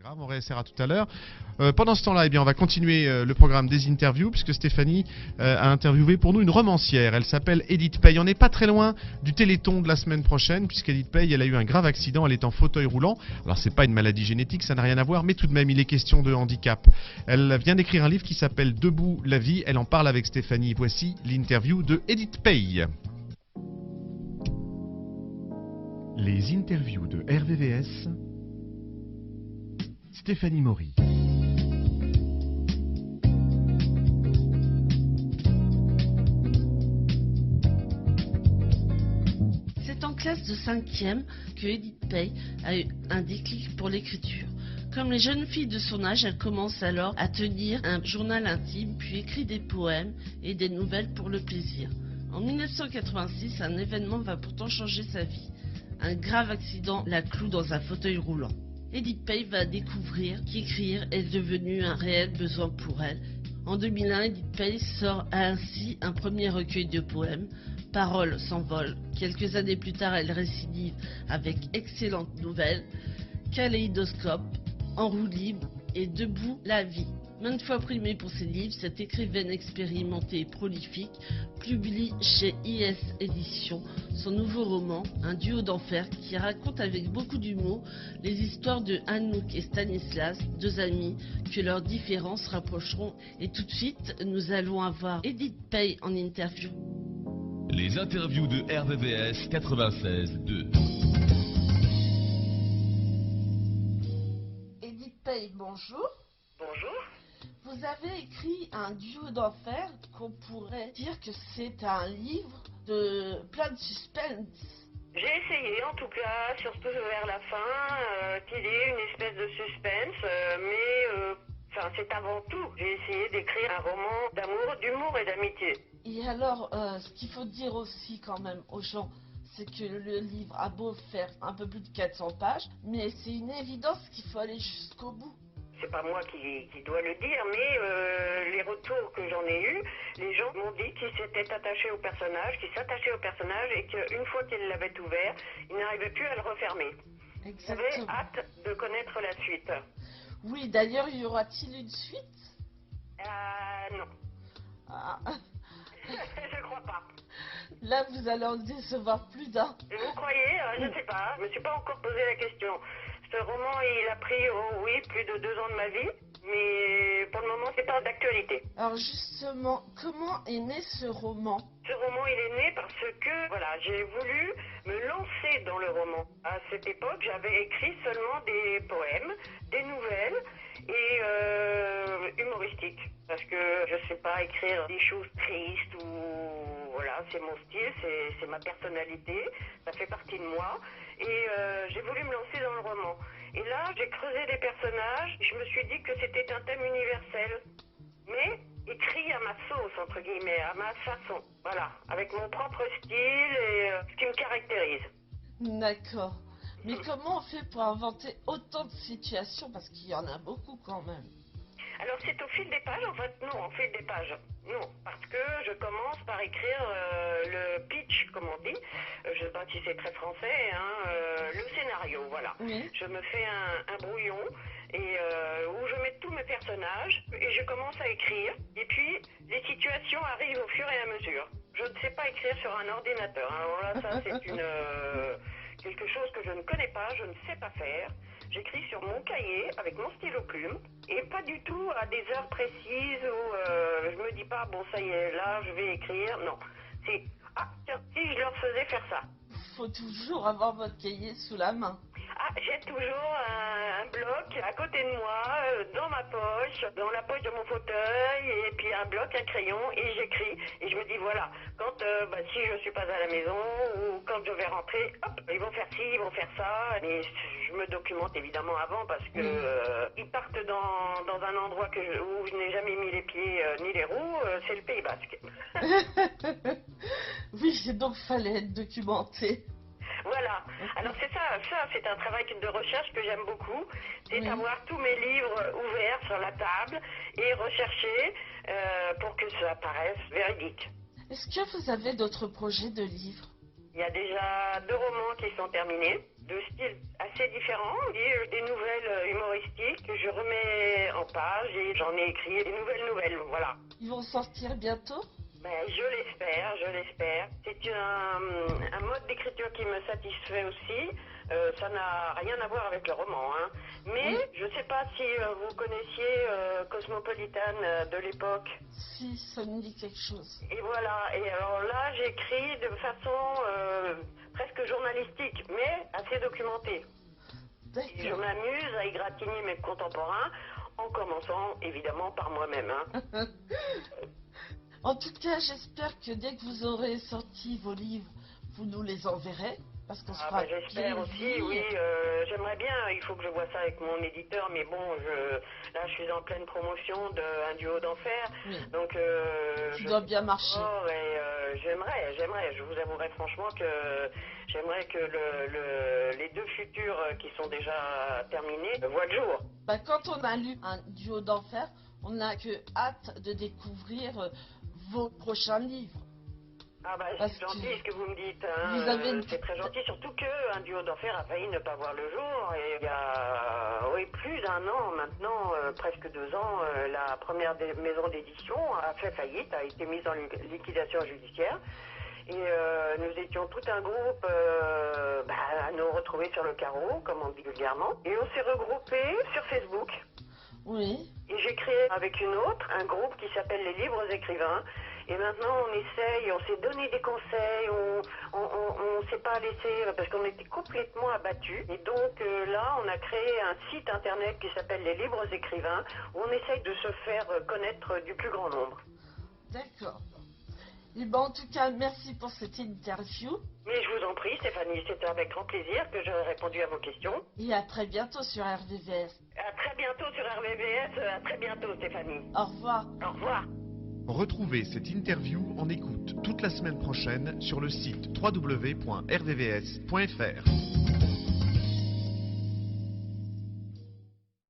grave, on réessayera tout à l'heure. Pendant ce temps-là, eh bien, on va continuer le programme des interviews, puisque Stéphanie a interviewé pour nous une romancière. Elle s'appelle Edith Pey. On n'est pas très loin du Téléthon de la semaine prochaine, puisqu'Edith Pey, elle a eu un grave accident, elle est en fauteuil roulant. Alors, c'est pas une maladie génétique, ça n'a rien à voir, mais tout de même, il est question de handicap. Elle vient d'écrire un livre qui s'appelle Debout la vie. Elle en parle avec Stéphanie. Voici l'interview de Edith Pey. Les interviews de RVVS, Stéphanie Maury. C'est en classe de 5e que Edith Pey a eu un déclic pour l'écriture. Comme les jeunes filles de son âge, elle commence alors à tenir un journal intime, puis écrit des poèmes et des nouvelles pour le plaisir. En 1986, un événement va pourtant changer sa vie. Un grave accident la cloue dans un fauteuil roulant. Edith Pey va découvrir qu'écrire est devenu un réel besoin pour elle. En 2001, Edith Pey sort ainsi un premier recueil de poèmes, Paroles s'envolent. Quelques années plus tard, elle récidive avec Excellentes nouvelles, Kaléidoscope, En roue libre et Debout la vie. Maintes fois primée pour ses livres, cette écrivaine expérimentée et prolifique publie chez IS Éditions son nouveau roman, Un duo d'enfer, qui raconte avec beaucoup d'humour les histoires de Anouk et Stanislas, deux amis que leurs différences rapprocheront. Et tout de suite, nous allons avoir Edith Pey en interview. Les interviews de RVVS 96.2. Edith Pey, bonjour. Bonjour. Vous avez écrit Un duo d'enfer, qu'on pourrait dire que c'est un livre de plein de suspense. J'ai essayé en tout cas, surtout vers la fin, qu'il y ait une espèce de suspense, mais c'est avant tout. J'ai essayé d'écrire un roman d'amour, d'humour et d'amitié. Et alors, ce qu'il faut dire aussi quand même aux gens, c'est que le livre a beau faire un peu plus de 400 pages, mais c'est une évidence qu'il faut aller jusqu'au bout. C'est pas moi qui dois le dire, mais les retours que j'en ai eus, les gens m'ont dit qu'ils s'étaient attachés au personnage, qu'ils s'attachaient au personnage et qu'une fois qu'ils l'avaient ouvert, ils n'arrivaient plus à le refermer. Exactement. J'avais hâte de connaître la suite. Oui, d'ailleurs, y aura-t-il une suite? Non. Ah. Je crois pas. Là, vous allez en décevoir plus d'un. Vous croyez? Je ne sais pas. Je me suis pas encore posé la question. Ce roman, il a pris, plus de 2 ans de ma vie, mais pour le moment, c'est pas d'actualité. Alors justement, comment est né ce roman? Ce roman, il est né parce que, j'ai voulu me lancer dans le roman. À cette époque, j'avais écrit seulement des poèmes, des nouvelles et humoristiques. Parce que je sais pas écrire des choses tristes ou... Voilà, c'est mon style, c'est ma personnalité, ça fait partie de moi. Et j'ai voulu me lancer dans le roman. Et là, j'ai creusé les personnages, je me suis dit que c'était un thème universel, mais écrit à ma sauce, entre guillemets, à ma façon. Voilà, avec mon propre style et ce qui me caractérise. D'accord. Mais comment on fait pour inventer autant de situations? Parce qu'il y en a beaucoup quand même. Alors c'est au fil des pages, en fait, non, au fil des pages, non, parce que je commence par écrire le pitch, comme on dit, je ne sais pas si c'est très français, le scénario, voilà. Oui. Je me fais un brouillon et où je mets tous mes personnages et je commence à écrire, et puis les situations arrivent au fur et à mesure. Je ne sais pas écrire sur un ordinateur, alors là, ça c'est quelque chose que je ne connais pas, je ne sais pas faire. J'écris sur mon cahier avec mon stylo plume et pas du tout à des heures précises où je me dis pas bon ça y est là je vais écrire. Non, c'est tiens si je leur faisais faire ça. Faut toujours avoir votre cahier sous la main. J'ai toujours un bloc à côté de moi, dans ma poche, dans la poche de mon fauteuil, et puis un bloc, un crayon, et j'écris. Et je me dis, voilà, quand si je suis pas à la maison, ou quand je vais rentrer, hop, ils vont faire ci, ils vont faire ça. Et je me documente évidemment avant, parce que ils partent dans un endroit où je n'ai jamais mis les pieds ni les roues, c'est le Pays Basque. Oui, donc fallait être documenté. Voilà, alors c'est ça c'est un travail de recherche que j'aime beaucoup, c'est avoir tous mes livres ouverts sur la table et rechercher pour que ça paraisse véridique. Est-ce que vous avez d'autres projets de livres? Il y a déjà 2 romans qui sont terminés, de styles assez différents, des nouvelles humoristiques que je remets en page et j'en ai écrit des nouvelles, voilà. Ils vont sortir bientôt? Ben, je l'espère. C'est un mode d'écriture qui me satisfait aussi. Ça n'a rien à voir avec le roman, hein. Mais je ne sais pas si vous connaissiez Cosmopolitan de l'époque. Si, ça me dit quelque chose. Et voilà, et alors là j'écris de façon presque journalistique, mais assez documentée. Et je D'accord. m'amuse à égratigner mes contemporains en commençant évidemment par moi-même, hein. En tout cas, j'espère que dès que vous aurez sorti vos livres, vous nous les enverrez. Parce qu'on se Ah fera bah, j'espère aussi, plaisir. oui, j'aimerais bien, il faut que je vois ça avec mon éditeur, mais bon, là je suis en pleine promotion d'un duo d'enfer, Oui. donc Ça doit bien marcher. j'aimerais, je vous avouerai franchement que j'aimerais que les deux futurs qui sont déjà terminés voient le jour. Bah, quand on a lu un duo d'enfer, on n'a que hâte de découvrir vos prochains livres. Ah bah Parce c'est gentil que ce que vous me dites, hein. vous avez une- C'est très gentil, surtout qu'un duo d'enfer a failli ne pas voir le jour. Et il y a plus d'1 an maintenant, presque 2 ans, la première maison d'édition a fait faillite, a été mise en liquidation judiciaire. Et nous étions tout un groupe à nous retrouver sur le carreau, comme on dit vulgairement. Et on s'est regroupés sur Facebook. Oui. Et j'ai créé avec une autre un groupe qui s'appelle les Libres Écrivains. Et maintenant on essaye, on s'est donné des conseils, on s'est pas laissé, parce qu'on était complètement abattus. Et donc là on a créé un site internet qui s'appelle les Libres Écrivains, où on essaye de se faire connaître du plus grand nombre. D'accord. Et ben, en tout cas, merci pour cette interview. Mais je vous en prie Stéphanie, c'était avec grand plaisir que j'aurais répondu à vos questions. Et à très bientôt sur RVVS. À très bientôt sur RVVS, à très bientôt Stéphanie. Au revoir. Au revoir. Retrouvez cette interview en écoute toute la semaine prochaine sur le site www.rvvs.fr.